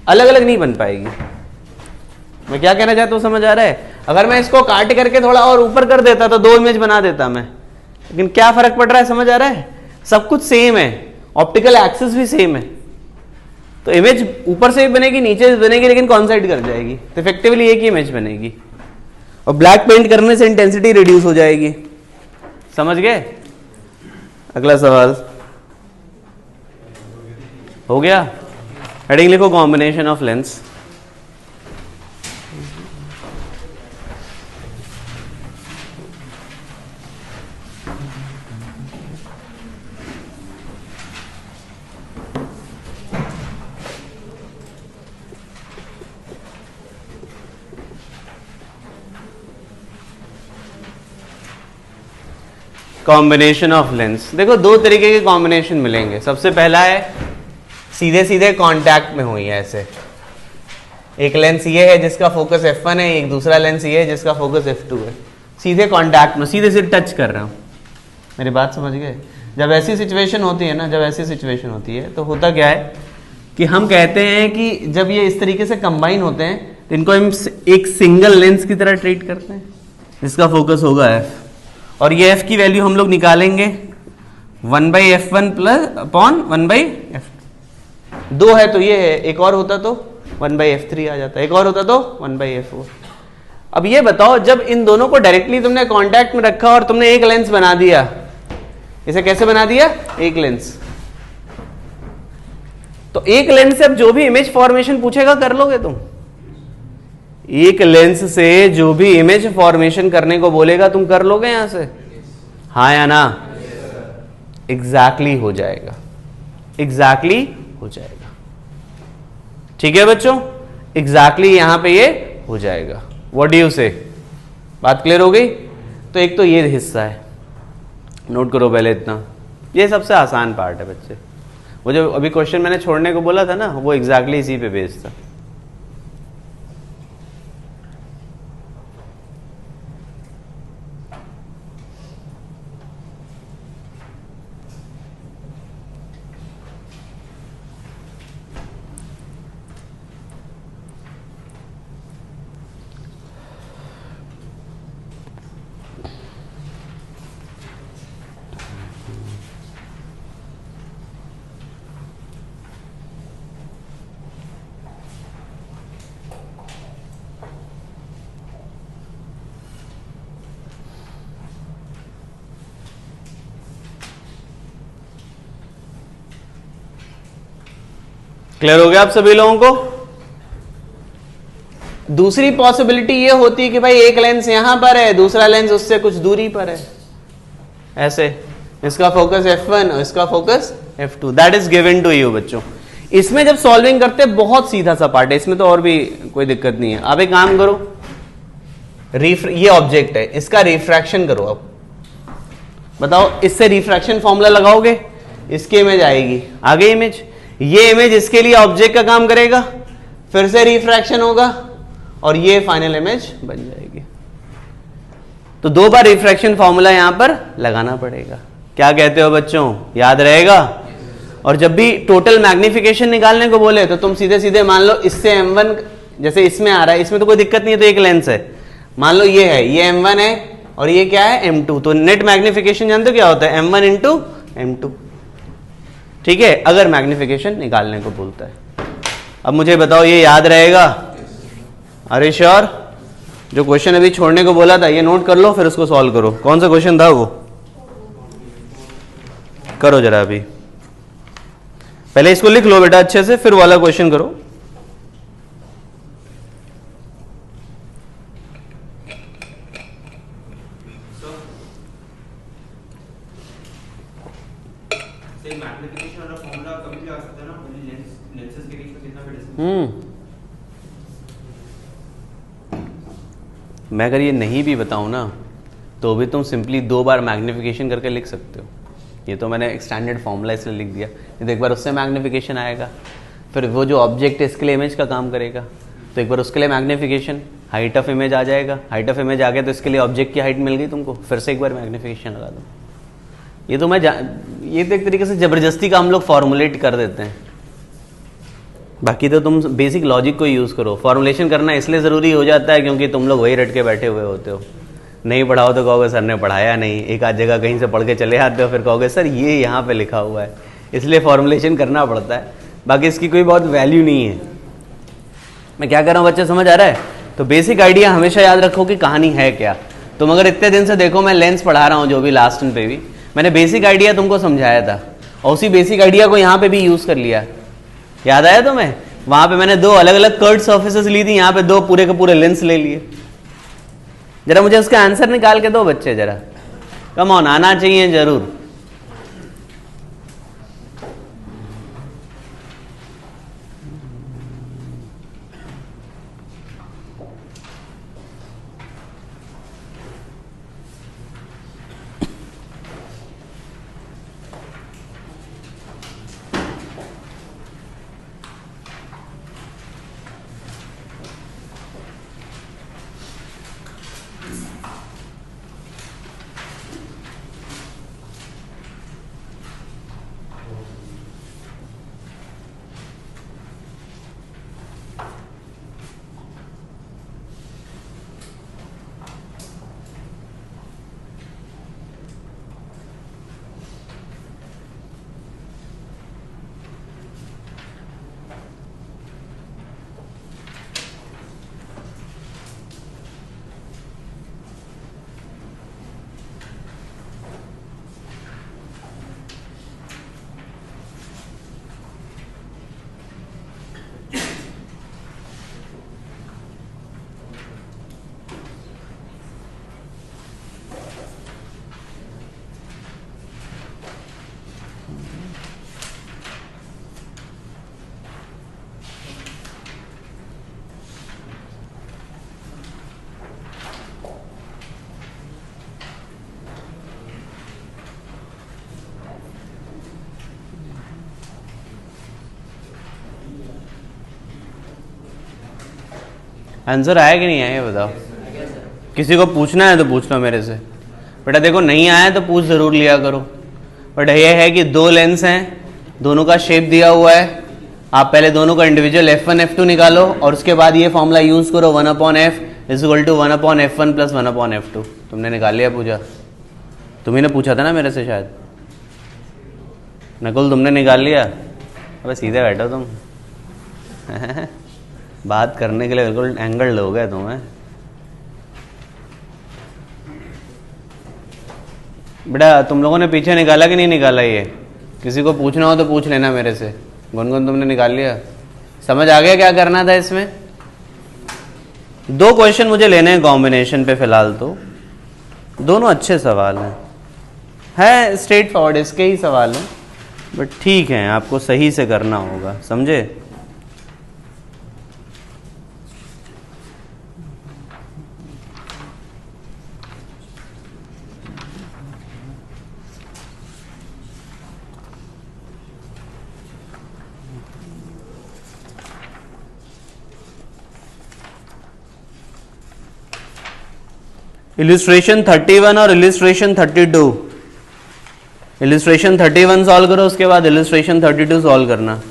अलग अलग नहीं बन पाएगी। मैं क्या कहना चाहता हूं, समझ आ रहा है? अगर मैं इसको काट करके थोड़ा और ऊपर कर देता तो दो इमेज बना देता मैं, लेकिन क्या फर्क पड़ रहा है? समझ आ रहा है? सब कुछ सेम है, ऑप्टिकल एक्सिस भी सेम है, तो इमेज ऊपर से भी बनेगी, नीचे भी बनेगी, लेकिन कॉन्साइड कर जाएगी, तो इफेक्टिवली एक ही इमेज बनेगी। और ब्लैक पेंट करने से इंटेंसिटी रिड्यूस हो जाएगी। समझ गए? अगला सवाल हो गया? हेडिंग लिखो, combination of lens. Combination of lens, देखो दो तरीके के कॉम्बिनेशन मिलेंगे। सबसे पहला है सीधे सीधे कांटेक्ट में हुई है ऐसे, एक लेंस ये है जिसका फोकस f1 है, एक दूसरा लेंस ये है जिसका फोकस f2 है। सीधे कांटेक्ट में, सीधे सीधे टच कर रहा हूं। मेरी बात समझ गए? जब ऐसी सिचुएशन होती है ना, जब ऐसी सिचुएशन होती है तो होता क्या है कि हम कहते हैं कि जब ये इस तरीके से कंबाइन होते हैं तो इनको हम एक सिंगल लेंस की तरह ट्रीट करते हैं, जिसका फोकस होगा f, और ये f की वैल्यू हम लोग निकालेंगे 1/f1 प्लस अपॉन 1/f2। दो है तो ये है, एक और होता तो 1/f3 आ जाता, एक और होता तो 1/f4। अब ये बताओ, जब इन दोनों को डायरेक्टली तुमने कांटेक्ट में रखा और तुमने एक लेंस बना दिया, इसे कैसे बना दिया? एक लेंस। तो एक लेंस से अब जो भी इमेज फॉर्मेशन पूछेगा कर लोगे तुम? एक लेंस से जो भी इमेज फॉर्मेशन करने को बोलेगा तुम कर लोगे यहां से? हाँ या ना? एग्जैक्टली हो जाएगा, एग्जैक्टली हो जाएगा। ठीक है बच्चों, एग्जैक्टली यहां पे ये हो जाएगा। व्हाट डू यू से? बात क्लियर हो गई? तो एक तो ये हिस्सा है, नोट करो पहले इतना, ये सबसे आसान पार्ट है बच्चे। वो जो अभी क्वेश्चन मैंने छोड़ने को बोला था ना, वो एग्जैक्टली इसी पे बेस्ड था। क्लियर हो गया आप सभी लोगों को? दूसरी पॉसिबिलिटी ये होती है कि भाई एक लेंस यहां पर है, दूसरा लेंस उससे कुछ दूरी पर है, ऐसे इसका फोकस f1 और इसका focus f2, that is given to you बच्चों। इसमें जब सॉल्विंग करते हैं बहुत सीधा सा पार्ट है, इसमें तो और भी कोई दिक्कत नहीं है। आप एक काम करो, ये ऑब्जेक्ट है, इसका रिफ्रैक्शन करो। अब बताओ, इससे रिफ्रैक्शन फॉर्मूला लगाओगे, इसकी इमेज आएगी, आगे इमेज, ये इमेज इसके लिए ऑब्जेक्ट का काम करेगा, फिर से रिफ्रैक्शन होगा और ये फाइनल इमेज बन जाएगी। तो 2 बार रिफ्रैक्शन फॉर्मूला यहां पर लगाना पड़ेगा। क्या कहते हो बच्चों, याद रहेगा? और जब भी टोटल मैग्निफिकेशन निकालने को बोले तो तुम सीधे सीधे मान लो इससे m1, जैसे इसमें आ रहा है, इसमें तो कोई दिक्कत नहीं है, तो एक लेंस है, मान लो ये है, ये m1 है और ये क्या है m2, तो नेट मैग्निफिकेशन जानते हो क्या होता है, m1 इंटू m2, ठीक है, अगर मैग्निफिकेशन निकालने को बोलता है। अब मुझे बताओ ये याद रहेगा? अरे श्योर? जो क्वेश्चन अभी छोड़ने को बोला था ये नोट कर लो, फिर उसको सॉल्व करो। कौन सा क्वेश्चन था वो? करो जरा अभी, पहले इसको लिख लो बेटा अच्छे से, फिर वाला क्वेश्चन करो। मैग्निफिकेशन वाला फॉर्मूला कभी भी आ सकता है ना, लेंसेज के बीच में कितना भी डिस्टेंस। मैं अगर ये नहीं भी बताऊं ना तो भी तुम सिंपली 2 बार मैग्निफिकेशन करके लिख सकते हो। ये तो मैंने एक स्टैंडर्ड फॉर्मूला इसलिए लिख दिया, नहीं तो एक बार उससे मैग्निफिकेशन आएगा, फिर वो जो ऑब्जेक्ट है इसके लिए इमेज का काम करेगा, तो एक बार उसके लिए मैग्निफिकेशन, हाइट ऑफ इमेज आ जाएगा, हाइट ऑफ इमेज आ गया तो इसके लिए ऑब्जेक्ट की हाइट मिल गई तुमको, फिर से एक बार मैग्निफिकेशन लगा दो। ये तो ये तो एक तरीके से जबरदस्ती का हम लोग फॉर्मुलेट कर देते हैं, बाकी तो तुम बेसिक लॉजिक को यूज़ करो। फॉर्मुलेशन करना इसलिए ज़रूरी हो जाता है क्योंकि तुम लोग वही रट के बैठे हुए होते हो, नहीं पढ़ाओ तो कहोगे सर ने पढ़ाया नहीं, एक आध जगह कहीं से पढ़ के चले आते हो, फिर कहोगे सर ये यहाँ पे लिखा हुआ है, इसलिए फॉर्मुलेशन करना पड़ता है, बाकी इसकी कोई बहुत वैल्यू नहीं है। मैं क्या कर रहा हूँ बच्चे, समझ आ रहा है? तो बेसिक आइडिया हमेशा याद रखो कि कहानी है क्या। तुम अगर इतने दिन से देखो मैं लेंस पढ़ा रहा हूँ, जो भी लास्ट पे भी मैंने बेसिक आइडिया तुमको समझाया था, और उसी बेसिक आइडिया को यहाँ पे भी यूज़ कर लिया, याद आया तुम्हें? वहां पे मैंने 2 अलग अलग कर्व सर्फेसेस ली थी, यहाँ पे 2 पूरे के पूरे लेंस ले लिए। जरा मुझे उसका आंसर निकाल के दो बच्चे, जरा कम ऑन, आना चाहिए जरूर। आंसर आया कि नहीं आया ये बताओ। किसी को पूछना है तो पूछ लो मेरे से। बेटा देखो नहीं आया तो पूछ ज़रूर लिया करो। बट ये है कि दो लेंस हैं, दोनों का शेप दिया हुआ है, आप पहले दोनों का इंडिविजुअल F1 F2 निकालो और उसके बाद ये फॉर्मूला यूज़ करो 1/f is equal to 1/f1 plus 1/f2। तुमने निकाल लिया पूजा? तुम्ही ने पूछा था ना मेरे से शायद। नकुल तुमने निकाल लिया? अबे सीधे बैठो तुम बात करने के लिए बिल्कुल एंगल हो गए तुम्हें। बेटा तुम लोगों ने पीछे निकाला कि नहीं निकाला? ये किसी को पूछना हो तो पूछ लेना मेरे से। गुनगुन तुमने निकाल लिया? समझ आ गया क्या करना था इसमें? दो क्वेश्चन मुझे लेने हैं कॉम्बिनेशन पे फिलहाल, तो दोनों अच्छे सवाल हैं, है स्ट्रेट फॉरवर्ड इसके ही सवाल हैं, बट ठीक है आपको सही से करना होगा, समझे? इलिस्ट्रेशन 31 और इलिस्ट्रेशन 32। इलिस्ट्रेशन 31 सॉल्व करो, उसके बाद इलिस्ट्रेशन 32 सॉल्व करना।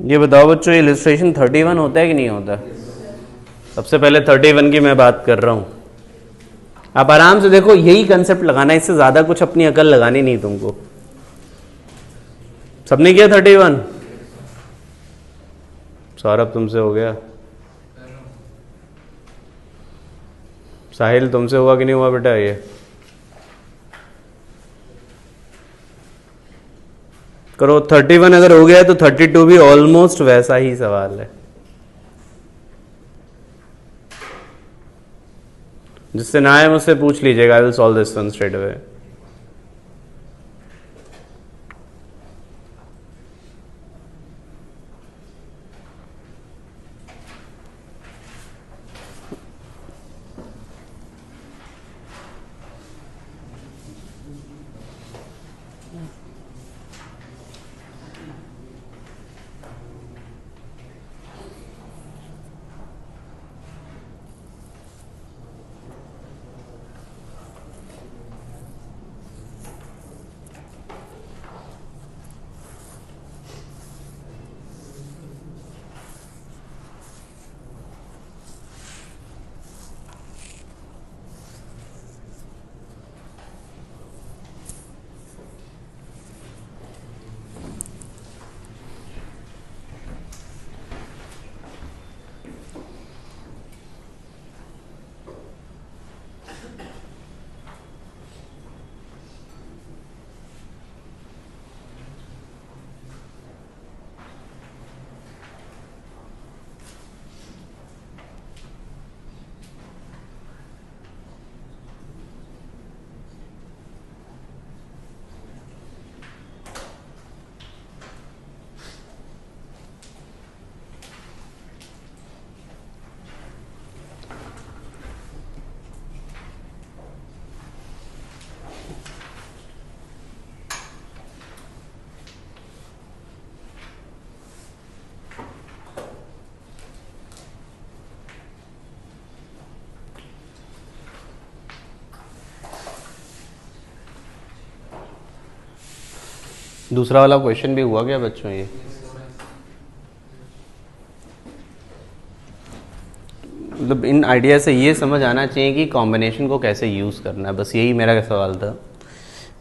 ये बताओ बच्चों, इलिस्ट्रेशन 31 होता है कि नहीं होता? सबसे पहले 31 की मैं बात कर रहा हूँ। आप आराम से देखो, यही कंसेप्ट लगाना है, इससे ज़्यादा कुछ अपनी अकल लगानी नहीं तुमको। सबने किया 31? सौरभ तुमसे हो गया? साहिल तुमसे हुआ कि नहीं हुआ बेटा? ये करो। 31 अगर हो गया तो 32 भी ऑलमोस्ट वैसा ही सवाल है। जिससे ना आए मुझसे पूछ लीजिएगा, I will solve this one straight away. दूसरा वाला क्वेश्चन भी हुआ क्या बच्चों? ये मतलब इन आइडिया से ये समझ आना चाहिए कि कॉम्बिनेशन को कैसे यूज़ करना है, बस यही मेरा सवाल था।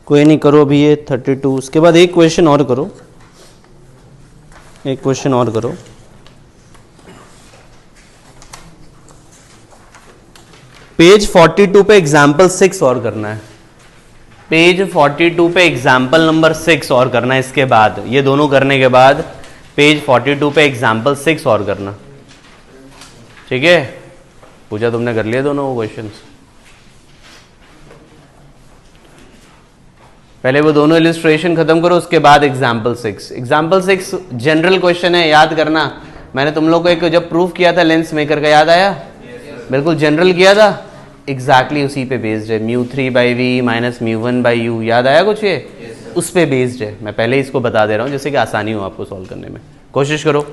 कोई नहीं, करो अभी ये 32। उसके बाद एक क्वेश्चन और करो, एक क्वेश्चन और करो। पेज 42 पे एग्जाम्पल 6 और करना है। पेज 42 पे एग्जाम्पल नंबर 6 और करना है। इसके बाद ये दोनों करने के बाद पेज 42 पे एग्जाम्पल 6 और करना, ठीक है? पूजा तुमने कर लिया दोनों वो क्वेश्चंस? पहले वो दोनों इलिस्ट्रेशन खत्म करो, उसके बाद एग्जाम्पल 6। एग्जाम्पल 6 जनरल क्वेश्चन है, याद करना। मैंने तुम लोग को एक जब प्रूफ किया था लेंस मेकर का, याद आया? बिल्कुल जनरल किया था, एग्जैक्टली उसी पे बेस्ड है। μ3/v माइनस μ1/u, याद आया कुछ? ये उस पे बेस्ड है। मैं पहले इसको बता दे रहा हूँ जैसे कि आसानी हो आपको सॉल्व करने में। कोशिश करो।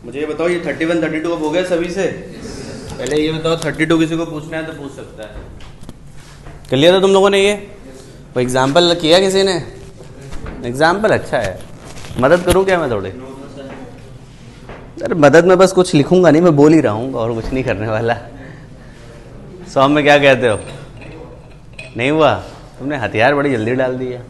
मुझे ये बताओ, ये 31 32 अब हो गया सभी से? पहले ये बताओ 32 किसी को पूछना है तो पूछ सकता है। कर लिया था तुम लोगों ने ये? वो एग्जाम्पल किया किसी ने? एग्जाम्पल अच्छा है, मदद करूं क्या मैं थोड़े? अरे मदद में बस कुछ लिखूंगा नहीं, मैं बोल ही रहा हूँ और कुछ नहीं करने वाला। सॉम में क्या कहते हो? नहीं हुआ? तुमने हथियार बड़ी जल्दी डाल दिया।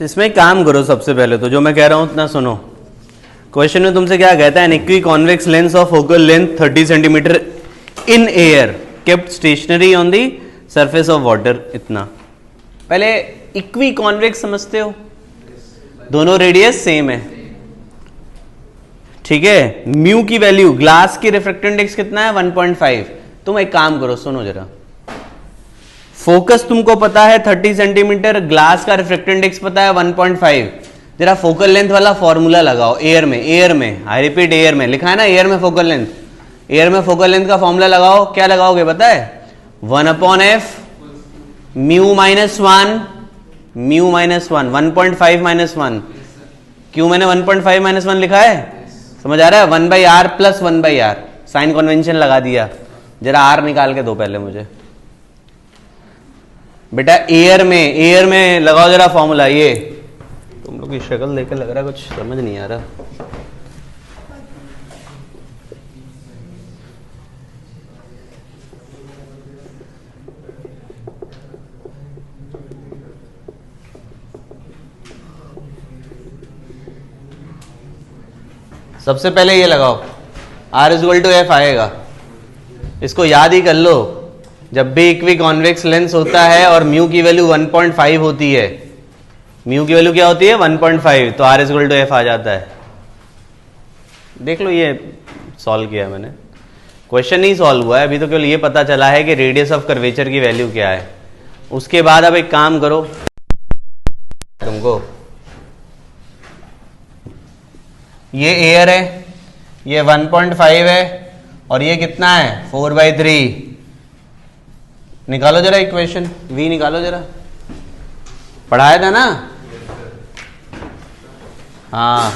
इसमें एक काम करो, सबसे पहले तो जो मैं कह रहा हूं उतना सुनो। क्वेश्चन में तुमसे क्या कहता है? An equiconvex lens of focal length 30 centimetre in air kept stationary on the surface of water. इतना पहले इक्वी कॉन्वेक्स समझते हो? दोनों रेडियस सेम है, ठीक है। म्यू की वैल्यू, ग्लास की रिफ्रैक्टिव इंडेक्स कितना है? 1.5। तुम एक काम करो, सुनो जरा। फोकस तुमको पता है 30 सेंटीमीटर, ग्लास का रिफ्रैक्टिव इंडेक्स पता है 1.5। जरा फोकल लेंथ वाला फॉर्मूला लगाओ। एयर में आई रिपीट, एयर में लिखा है ना, एयर में फोकल लेंथ। एयर में फोकल लेंथ का फॉर्मूला लगाओ। क्या लगाओगे पता है? 1/f mu minus 1, mu minus 1, 1.5 minus 1। क्यों मैंने 1.5 माइनस 1 लिखा है? समझ आ रहा है? 1/r plus 1/r, sign convention लगा दिया। जरा r निकाल के दो पहले मुझे बेटा। एयर में लगाओ जरा फॉर्मूला। ये तुम लोग की शक्ल देख के लग रहा है कुछ समझ नहीं आ रहा। सबसे पहले ये लगाओ, R = F आएगा। इसको याद ही कर लो। जब भी इक्वी कॉन्वेक्स लेंस होता है और म्यू की वैल्यू 1.5 होती है, म्यू की वैल्यू क्या होती है 1.5, तो R is equal to F आ जाता है। देख लो, ये सॉल्व किया मैंने, क्वेश्चन नहीं सॉल्व हुआ है अभी तो, केवल ये पता चला है कि रेडियस ऑफ कर्वेचर की वैल्यू क्या है। उसके बाद अब एक काम करो, तुमको ये एयर है, ये 1.5 है और ये कितना है 4/3। निकालो जरा इक्वेशन, v निकालो जरा, पढ़ाया था ना? हाँ,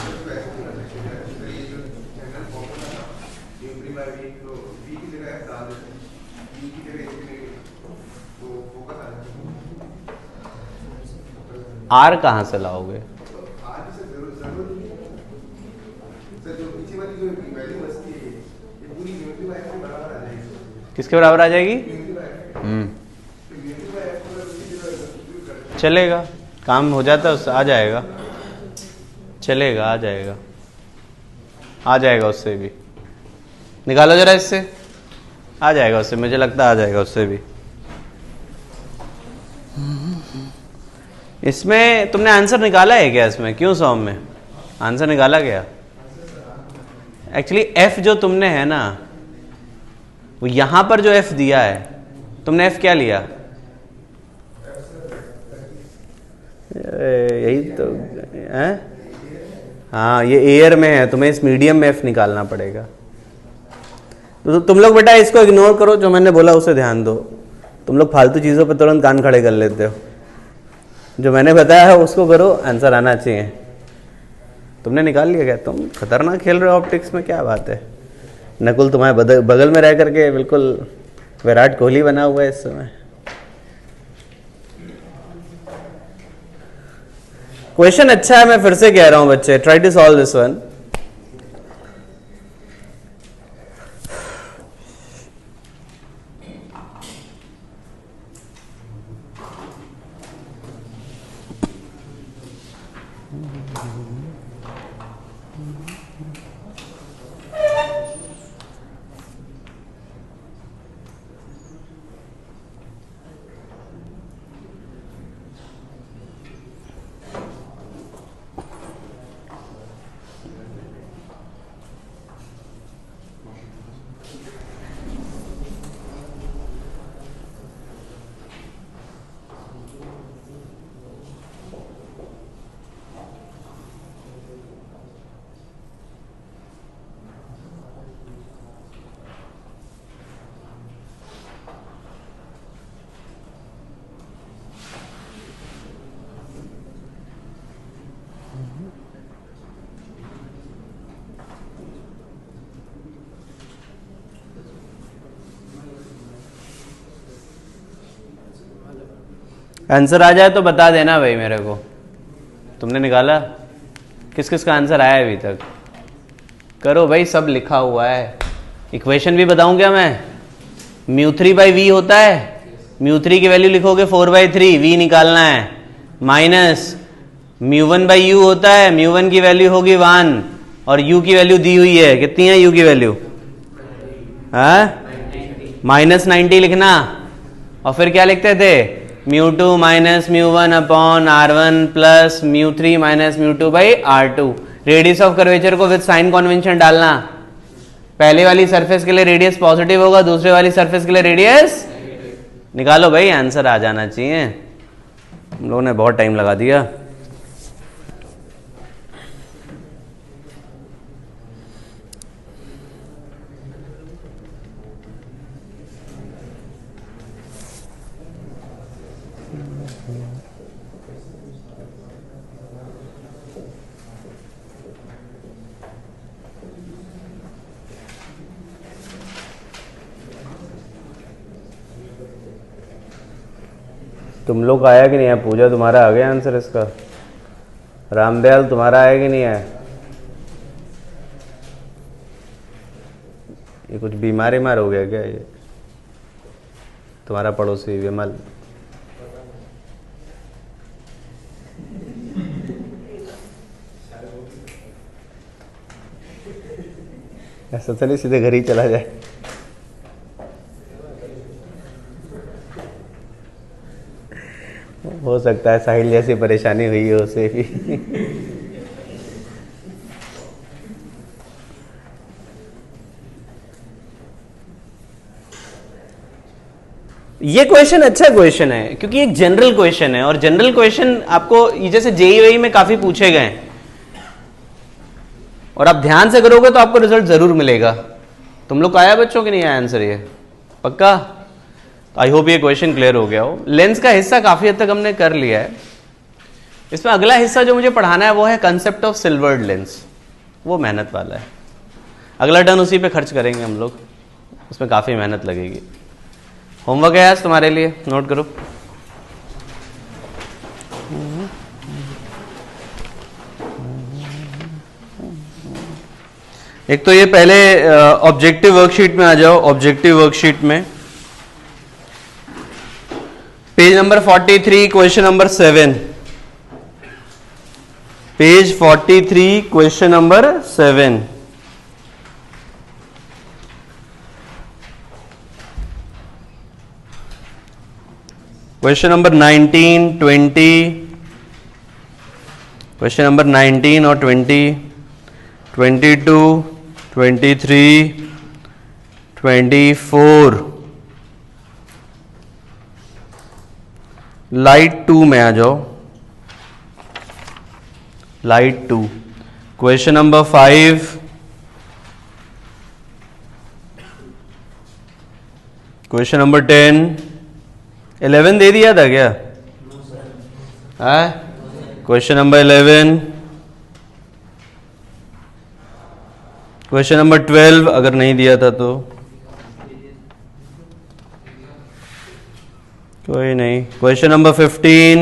आर कहाँ से लाओगे? किसके बराबर आ जाएगी? चलेगा, काम हो जाता है उससे, आ जाएगा, चलेगा, आ जाएगा, आ जाएगा उससे भी। निकालो जरा इससे, आ जाएगा उससे, मुझे लगता है आ जाएगा उससे भी। इसमें तुमने आंसर निकाला है क्या? इसमें क्यों सॉम में आंसर निकाला गया? एक्चुअली एफ जो तुमने है ना, वो यहां पर जो एफ दिया है, तुमने एफ क्या लिया? यही तो है। हाँ, ये एयर में है, तुम्हें इस मीडियम में एफ निकालना पड़ेगा। तो तुम लोग बेटा इसको इग्नोर करो, जो मैंने बोला उसे ध्यान दो। तुम लोग फालतू चीज़ों पर तुरंत कान खड़े कर लेते हो। जो मैंने बताया है उसको करो, आंसर आना चाहिए। तुमने निकाल लिया क्या? तुम खतरनाक खेल रहे हो ऑप्टिक्स में, क्या बात है। नकुल तुम्हारे बगल में रह करके बिल्कुल विराट कोहली बना हुआ है इस समय। क्वेश्चन अच्छा है, मैं फिर से कह रहा हूं बच्चे, try to solve this one. Answer आ जाए तो बता देना भाई मेरे को। तुमने निकाला? किस किस का आंसर आया अभी तक? करो भाई, सब लिखा हुआ है। इक्वेशन भी बताऊं क्या मैं? μ3/v होता है, μ3 की वैल्यू लिखोगे 4/3, v निकालना है, माइनस μ1/u होता है, μ1 की वैल्यू होगी 1 और u की वैल्यू दी हुई है, कितनी है u की वैल्यू? -90 लिखना। और फिर क्या लिखते थे? μ2 minus μ1 upon r1 plus μ3 minus μ2/r2। Radius of curvature को विद साइन कन्वेंशन डालना। पहले वाली सरफेस के लिए रेडियस पॉजिटिव होगा, दूसरे वाली सरफेस के लिए रेडियस निकालो भाई, आंसर आ जाना चाहिए। हम लोगों ने बहुत टाइम लगा दिया। तुम लोग का आया कि नहीं है? पूजा तुम्हारा आ गया आंसर इसका? रामदयाल तुम्हारा आया कि नहीं है? ये कुछ बीमार हो गया क्या ये तुम्हारा पड़ोसी विमल? ऐसा तो नहीं सीधे घर ही चला जाए? हो सकता है साहिल जैसी परेशानी हुई हो उसे भी। ये क्वेश्चन अच्छा क्वेश्चन है क्योंकि एक जनरल क्वेश्चन है, और जनरल क्वेश्चन आपको ये जैसे जेईई में काफी पूछे गए हैं, और आप ध्यान से करोगे तो आपको रिजल्ट जरूर मिलेगा। तुम लोग को आया बच्चों की नहीं आया आंसर ये पक्का? आई होप ये क्वेश्चन क्लियर हो गया हो। लेंस का हिस्सा काफी हद तक हमने कर लिया है। इसमें अगला हिस्सा जो मुझे पढ़ाना है वो है कंसेप्ट ऑफ सिल्वर्ड लेंस। वो मेहनत वाला है, अगला टर्न उसी पे खर्च करेंगे हम लोग, उसमें काफी मेहनत लगेगी। होमवर्क है आज तुम्हारे लिए, नोट करो। एक तो ये पहले ऑब्जेक्टिव वर्कशीट में आ जाओ। ऑब्जेक्टिव वर्कशीट में page number 43 question number 7, page 43 question number 7। Question number 19, 20, question number 19 और 20, 22, 23, 24। लाइट 2 में आ जाओ। Light 2 question number 5, question number 10। 11 दे दिया था क्या? क्वेश्चन नंबर 11, क्वेश्चन नंबर 12 अगर नहीं दिया था तो कोई नहीं। Question number 15,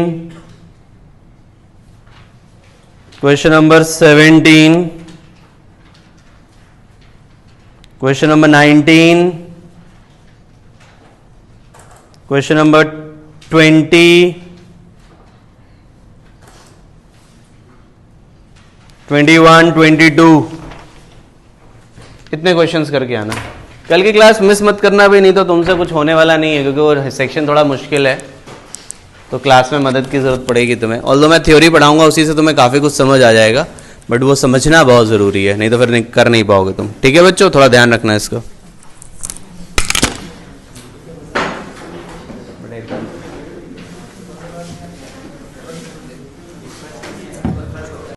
question number 17, question number 19, question number 20, 21, 22। इतने क्वेश्चंस करके आना। कल की क्लास मिस मत करना भी, नहीं तो तुमसे कुछ होने वाला नहीं है, क्योंकि वो सेक्शन थोड़ा मुश्किल है, तो क्लास में मदद की ज़रूरत पड़ेगी तुम्हें। ऑल्दो मैं थ्योरी पढ़ाऊंगा, उसी से तुम्हें काफ़ी कुछ समझ आ जाएगा, बट वो समझना बहुत ज़रूरी है, नहीं तो फिर कर नहीं पाओगे तुम। ठीक है बच्चों, थोड़ा ध्यान रखना इसको।